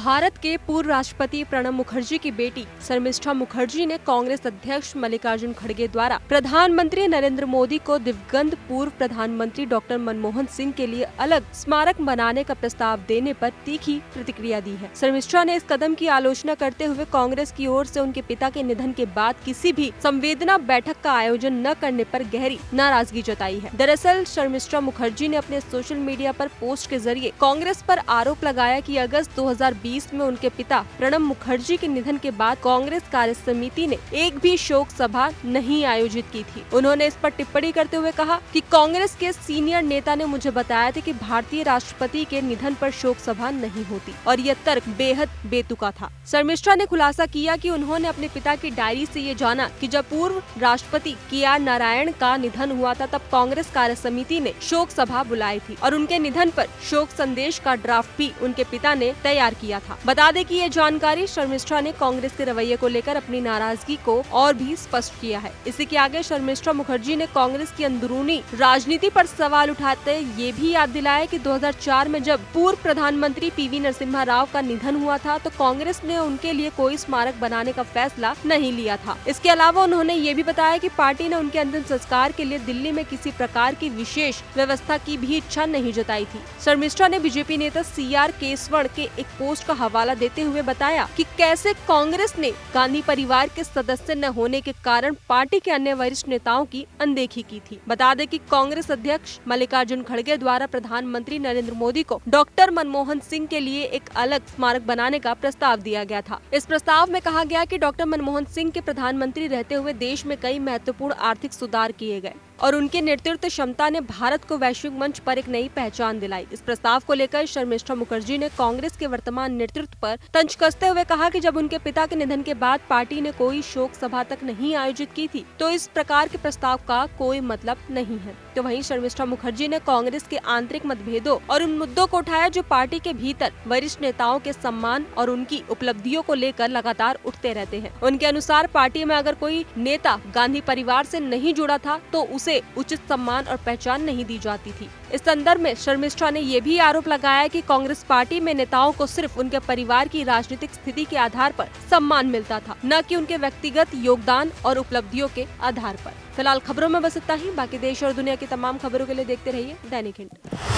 भारत के पूर्व राष्ट्रपति प्रणब मुखर्जी की बेटी शर्मिष्ठा मुखर्जी ने कांग्रेस अध्यक्ष मल्लिकार्जुन खड़गे द्वारा प्रधानमंत्री नरेंद्र मोदी को दिवंगत पूर्व प्रधानमंत्री डॉक्टर मनमोहन सिंह के लिए अलग स्मारक बनाने का प्रस्ताव देने पर तीखी प्रतिक्रिया दी है। शर्मिष्ठा ने इस कदम की आलोचना करते हुए कांग्रेस की ओर से उनके पिता के निधन के बाद किसी भी संवेदना बैठक का आयोजन न करने पर गहरी नाराजगी जताई है। दरअसल शर्मिष्ठा मुखर्जी ने अपने सोशल मीडिया पर पोस्ट के जरिए कांग्रेस पर आरोप लगाया कि अगस्त 2020 में उनके पिता प्रणब मुखर्जी के निधन के बाद कांग्रेस कार्य समिति ने एक भी शोक सभा नहीं आयोजित की थी। उन्होंने इस पर टिप्पणी करते हुए कहा कि कांग्रेस के सीनियर नेता ने मुझे बताया था कि भारतीय राष्ट्रपति के निधन पर शोक सभा नहीं होती और यह तर्क बेहद बेतुका था। शर्मिष्ठा ने खुलासा किया कि उन्होंने अपने पिता की डायरी से ये जाना कि जब पूर्व राष्ट्रपति KR नारायण का निधन हुआ था तब कांग्रेस कार्य समिति ने शोक सभा बुलाई थी और उनके निधन पर शोक संदेश का ड्राफ्ट भी उनके पिता ने तैयार किया था। बता दें कि ये जानकारी शर्मिष्ठा ने कांग्रेस के रवैये को लेकर अपनी नाराजगी को और भी स्पष्ट किया है। इसी के आगे शर्मिष्ठा मुखर्जी ने कांग्रेस की अंदरूनी राजनीति पर सवाल उठाते ये भी याद दिलाया कि 2004 में जब पूर्व प्रधानमंत्री PV नरसिम्हा राव का निधन हुआ था तो कांग्रेस ने उनके लिए कोई स्मारक बनाने का फैसला नहीं लिया था। इसके अलावा उन्होंने ये भी बताया कि पार्टी ने उनके अंतिम संस्कार के लिए दिल्ली में किसी प्रकार की विशेष व्यवस्था की भी इच्छा नहीं जताई थी। शर्मिष्ठा ने बीजेपी नेता CR केसवण के एक पोस्ट का हवाला देते हुए बताया कि कैसे कांग्रेस ने गांधी परिवार के सदस्य न होने के कारण पार्टी के अन्य वरिष्ठ नेताओं की अनदेखी की थी। बता दें कि कांग्रेस अध्यक्ष मल्लिकार्जुन खड़गे द्वारा प्रधानमंत्री नरेंद्र मोदी को डॉक्टर मनमोहन सिंह के लिए एक अलग स्मारक बनाने का प्रस्ताव दिया गया था। इस प्रस्ताव में कहा गया कि डॉक्टर मनमोहन सिंह के प्रधानमंत्री रहते हुए देश में कई महत्वपूर्ण आर्थिक सुधार किए गए और उनके नेतृत्व क्षमता ने भारत को वैश्विक मंच पर एक नई पहचान दिलाई। इस प्रस्ताव को लेकर शर्मिष्ठा मुखर्जी ने कांग्रेस के वर्तमान नेतृत्व पर तंज कसते हुए कहा कि जब उनके पिता के निधन के बाद पार्टी ने कोई शोक सभा तक नहीं आयोजित की थी तो इस प्रकार के प्रस्ताव का कोई मतलब नहीं है। तो वहीं शर्मिष्ठा मुखर्जी ने कांग्रेस के आंतरिक मतभेदों और उन मुद्दों को उठाया जो पार्टी के भीतर वरिष्ठ नेताओं के सम्मान और उनकी उपलब्धियों को लेकर लगातार उठते रहते हैं। उनके अनुसार पार्टी में अगर कोई नेता गांधी परिवार से नहीं जुड़ा था तो उसे उचित सम्मान और पहचान नहीं दी जाती थी। इस संदर्भ में शर्मिष्ठा ने ये भी आरोप लगाया कि कांग्रेस पार्टी में नेताओं को सिर्फ उनके परिवार की राजनीतिक स्थिति के आधार पर सम्मान मिलता था, न कि उनके व्यक्तिगत योगदान और उपलब्धियों के आधार पर। फिलहाल खबरों में बस इतना ही। बाकी देश और दुनिया की तमाम खबरों के लिए देखते रहिए दैनिक हिंद।